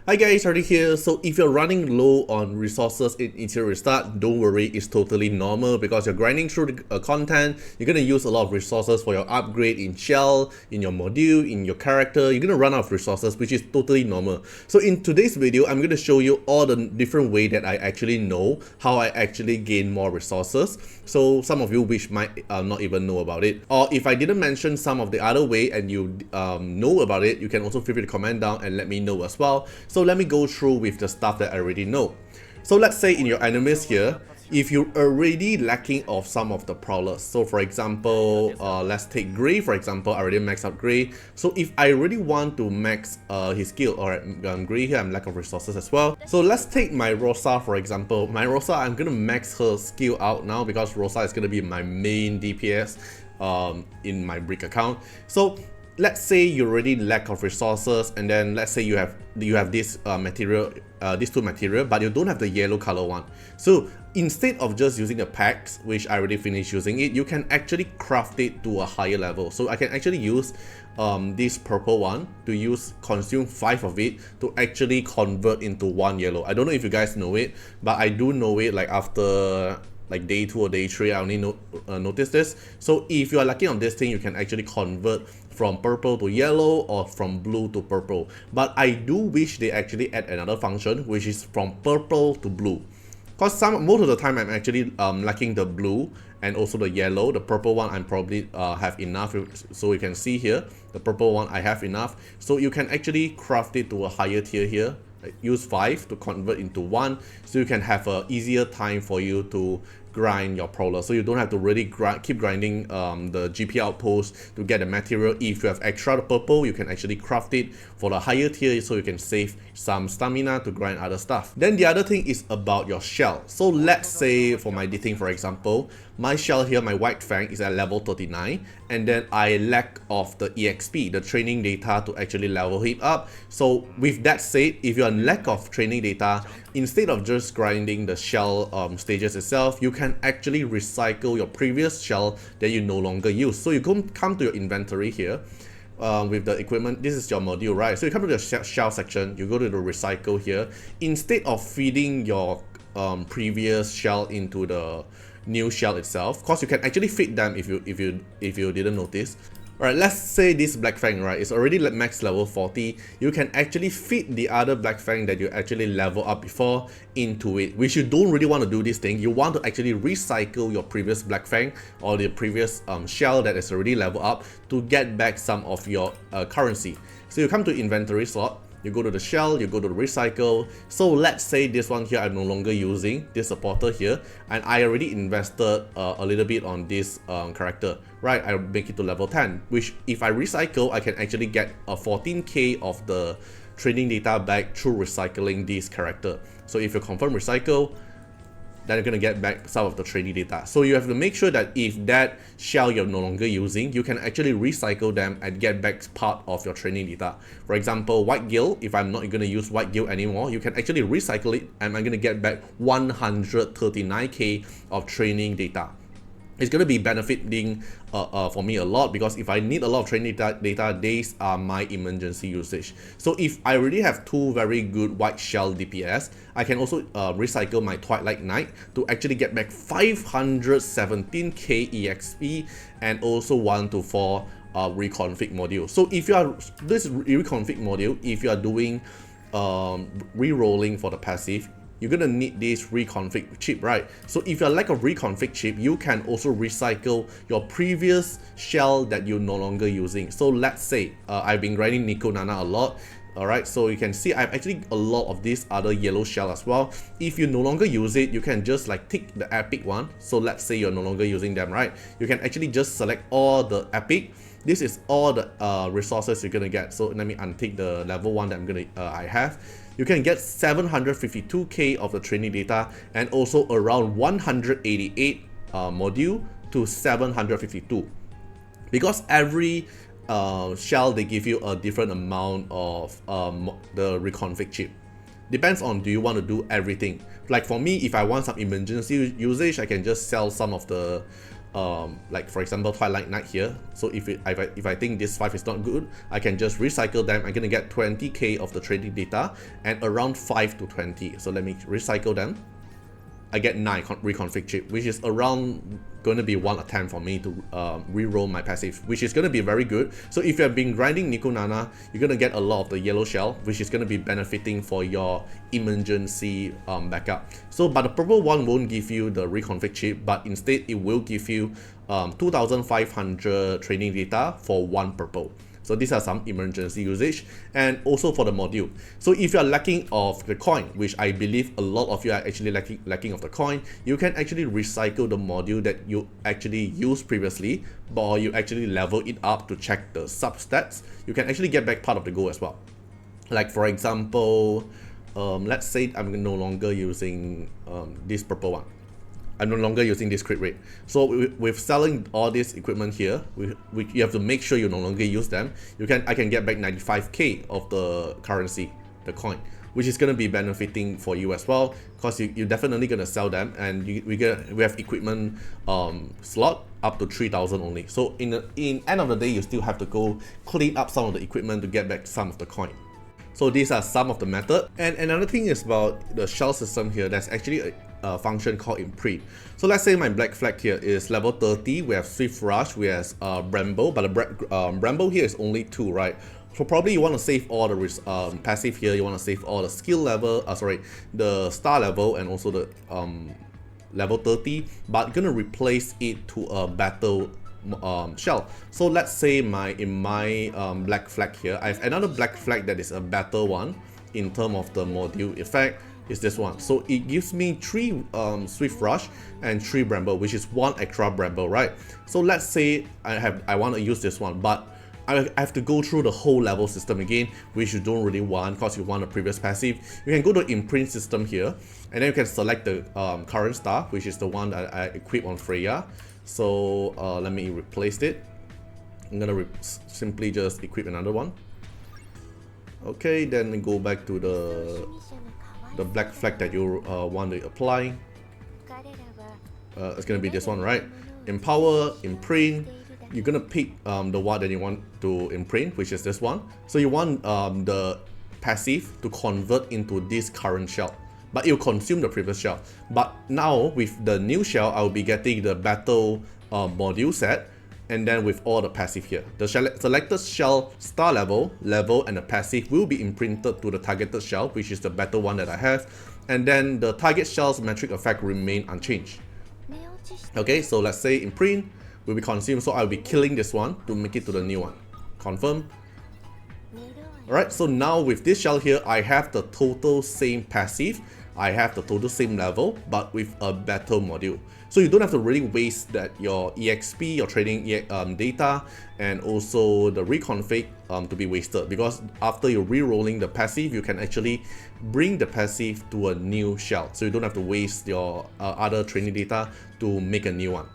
Hi guys, Artiar here. So if you're running low on resources in Etheria Restart, don't worry, it's totally normal because you're grinding through the content. You're going to use a lot of resources for your upgrade in Shell, in your module, in your character. You're going to run out of resources, which is totally normal. So in today's video, I'm going to show you all the different ways that I actually know how I actually gain more resources. So some of you which might not even know about it. Or if I didn't mention some of the other way and you know about it, you can also feel free to comment down and let me know as well. So let me go through with the stuff that I already know. So let's say in your enemies here, if you're already lacking of some of the prowlers. So for example, let's take Grey for example. I already maxed out Grey. So if I really want to max his skill, alright, Grey here, I'm lack of resources as well. So let's take my Rosa for example. My Rosa, I'm gonna max her skill out now because Rosa is gonna be my main DPS in my brick account. So let's say you already lack of resources, and then let's say you have this material, these two material, but you don't have the yellow color one. So instead of just using the packs, which I already finished using it, you can actually craft it to a higher level. So I can actually use this purple one to consume 5 of it to actually convert into 1 yellow. I don't know if you guys know it, but I do know it like after like day 2 or day 3, I only notice this. So if you are lucky on this thing, you can actually convert from purple to yellow or from blue to purple. But I do wish they actually add another function, which is from purple to blue. Because most of the time I'm actually lacking the blue and also the yellow. The purple one I'm probably have enough. So you can see here, the purple one I have enough. So you can actually craft it to a higher tier here. Use 5 to convert into 1, so you can have a easier time for you to grind your prowler. So you don't have to really keep grinding the GP outpost to get the material. If you have extra purple, you can actually craft it for the higher tier so you can save some stamina to grind other stuff. Then the other thing is about your shell. So let's say for my thing for example, my shell here, my white fang is at level 39, and then I lack of the EXP, the training data, to actually level it up. So with that said, if you're in lack of training data, instead of just grinding the shell stages itself, you can actually recycle your previous shell that you no longer use. So you come to your inventory here with the equipment. This is your module, right? So you come to the shell section, you go to the recycle here. Instead of feeding your previous shell into the new shell itself, because you can actually feed them if you didn't notice. Alright, let's say this Black Fang, right, is already max level 40. You can actually feed the other Black Fang that you actually level up before into it, which you don't really want to do this thing. You want to actually recycle your previous Black Fang or the previous shell that is already leveled up to get back some of your currency. So you come to inventory slot, you go to the shell, you go to the recycle. So let's say this one here I'm no longer using, this supporter here, and I already invested a little bit on this character, right? I make it to level 10, which if I recycle, I can actually get a 14k of the training data back through recycling this character. So if you confirm recycle, then you're going to get back some of the training data. So you have to make sure that if that shell you're no longer using, you can actually recycle them and get back part of your training data. For example, White Gill, if I'm not going to use White Gill anymore, you can actually recycle it and I'm going to get back 139k of training data. It's going to be benefiting for me a lot, because if I need a lot of training data, these are my emergency usage. So if I already have 2 very good white shell DPS, I can also recycle my Twilight Knight to actually get back 517k EXP and also 1 to 4 reconfig module. So if you are this reconfig module, if you are doing re-rolling for the passive, you're gonna need this reconfig chip, right? So if you're lack of reconfig chip, you can also recycle your previous shell that you're no longer using. So let's say I've been grinding Nico Nana a lot. Alright, so you can see I've actually a lot of this other yellow shell as well. If you no longer use it, you can just like tick the epic one. So let's say you're no longer using them, right? You can actually just select all the epic. This is all the resources you're gonna get. So let me untick the level 1 that I have. You can get 752k of the training data and also around 188 module to 752. Because every shell, they give you a different amount of the reconfig chip. Depends on, do you want to do everything? Like for me, if I want some emergency usage, I can just sell some of the like for example Twilight Knight here. So if I think this 5 is not good, I can just recycle them. I'm gonna get 20k of the trading data and around 5 to 20. So let me recycle them. I get 9 reconfig chip, which is around going to be 1 attempt for me to re-roll my passive, which is going to be very good. So if you have been grinding Nico Nana, you're going to get a lot of the yellow shell, which is going to be benefiting for your emergency backup. So but the purple one won't give you the reconfig chip, but instead it will give you 2500 training data for 1 purple. So these are some emergency usage, and also for the module. So if you are lacking of the coin, which I believe a lot of you are actually lacking of the coin, you can actually recycle the module that you actually used previously, or you actually level it up to check the substats. You can actually get back part of the gold as well. Like for example, let's say I'm no longer using this purple one. I'm no longer using this crit rate. So with selling all this equipment here, you have to make sure you no longer use them. I can get back 95k of the currency, the coin, which is going to be benefiting for you as well, because you're definitely going to sell them, and we have equipment slot up to 3000 only. So in end of the day, you still have to go clean up some of the equipment to get back some of the coin. So these are some of the method. And another thing is about the shell system here. There's actually a function called Imprint. So let's say my black flag here is level 30. We have Swift Rush, we have Bramble, but the Bramble here is only 2, right? So probably you want to save all the passive here. You want to save all the skill level, the star level, and also the level 30. But you're gonna replace it to a battle shell. So let's say in my black flag here, I have another black flag that is a better one in terms of the module effect. Is this one. So it gives me 3 Swift Rush and 3 Bramble, which is 1 extra Bramble, right? So let's say I want to use this one, but I have to go through the whole level system again, which you don't really want because you want a previous passive. You can go to Imprint system here, and then you can select the current star, which is the one that I equip on Freya. So let me replace it. I'm gonna simply just equip another one. Okay, then go back to the black flag that you want to apply. It's gonna be this one, right? Empower, Imprint. You're gonna pick the one that you want to imprint, which is this one. So you want the passive to convert into this current shell, but it will consume the previous shell. But now with the new shell, I will be getting the battle module set, and then with all the passive here, the selected shell star level, and the passive will be imprinted to the targeted shell, which is the better one that I have, and then the target shell's metric effect remain unchanged. Okay, so let's say imprint will be consumed, so I'll be killing this one to make it to the new one. Confirm. Alright, so now with this shell here, I have the total same passive, I have the total same level, but with a better module. So you don't have to really waste that your EXP, your trading data, and also the reconfig to be wasted, because after you're re-rolling the passive, you can actually bring the passive to a new shell. So you don't have to waste your other training data to make a new one.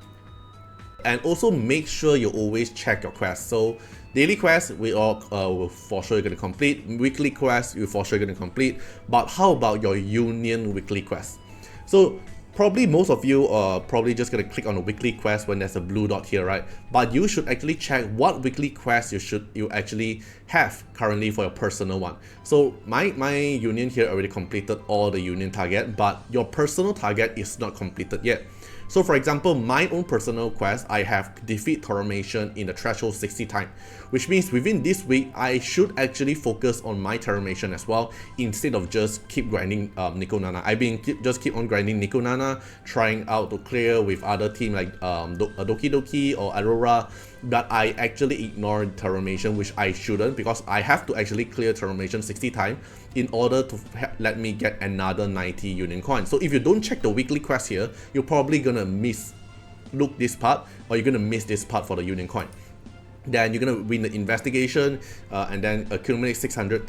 And also make sure you always check your quests. So daily quests, we all will for sure going to complete. Weekly quests, you for sure going to complete. But how about your union weekly quests? So probably most of you are probably just going to click on the weekly quest when there's a blue dot here, right? But you should actually check what weekly quest you actually have currently for your personal one. So my union here already completed all the union target, but your personal target is not completed yet. So for example, my own personal quest, I have defeat Terramation in the threshold 60 times, which means within this week, I should actually focus on my Terramation as well, instead of just keep grinding Nico Nana. I've been just keep on grinding Nico Nana, trying out to clear with other team like Doki Doki or Aurora, but I actually ignored Terramation, which I shouldn't, because I have to actually clear Terramation 60 times in order to let me get another 90 union coins. So if you don't check the weekly quest here, you're probably gonna look this part, or you're gonna miss this part for the union coin. Then you're gonna win the investigation and then accumulate 300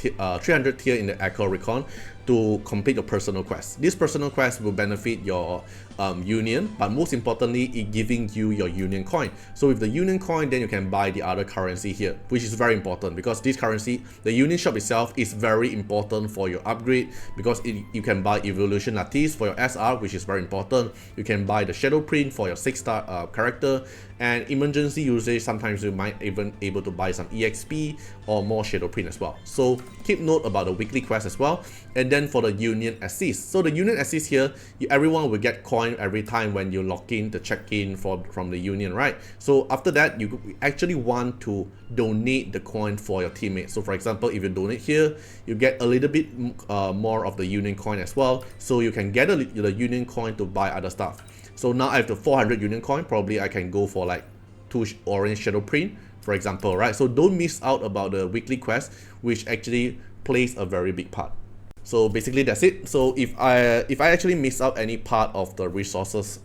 tier in the Echo Recon to complete your personal quest. This personal quest will benefit your union, but most importantly, it giving you your union coin. So with the union coin, then you can buy the other currency here, which is very important because this currency, the union shop itself, is very important for your upgrade because you can buy evolution lattice for your SR, which is very important. You can buy the shadow print for your 6-star character, and emergency usage, sometimes you might even able to buy some EXP or more shadow print as well. So keep note about the weekly quest as well. And then for the union assist, so the union assist here, everyone will get coin every time when you log in the check-in from the union, right? So after that, you actually want to donate the coin for your teammates. So for example, if you donate here, you get a little bit more of the union coin as well, so you can get the union coin to buy other stuff. So now I have the 400 union coin, probably I can go for like 2 orange shadow print, for example, right? So don't miss out about the weekly quest, which actually plays a very big part. So basically that's it. So if I actually miss out any part of the resources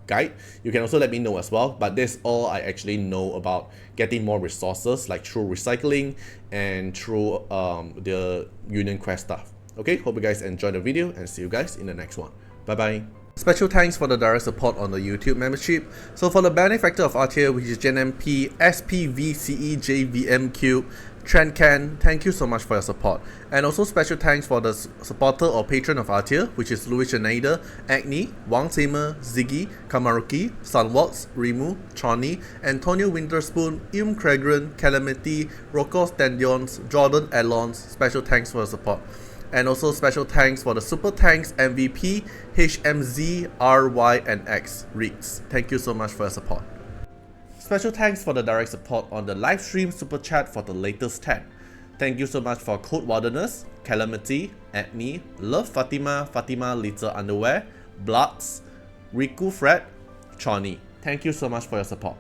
guide, you can also let me know as well. But that's all I actually know about getting more resources, like through recycling and through the union quest stuff. Okay, hope you guys enjoyed the video and see you guys in the next one. Bye bye. Special thanks for the direct support on the YouTube membership. So for the benefactor of Artiar, which is JenMP, SPVCEJVMQ, Trendcan, thank you so much for your support. And also special thanks for the supporter or patron of Artiar, which is Louis Schneider, Agni, Wang Tamer, Ziggy, Kamaruki, Sunwalks, Rimu, Choni, Antonio Winterspoon, Cragran, Calamity, Rokos Tendions, Jordan Alons. Special thanks for your support. And also special thanks for the Super Thanks MVP, HMZ, RY, and X, Reeds. Thank you so much for your support. Special thanks for the direct support on the live stream super chat for the latest tag. Thank you so much for Code Wardeners, Calamity, Agni, Love Fatima, Fatima Little Underwear, Bloods, Riku Fred, Choni. Thank you so much for your support.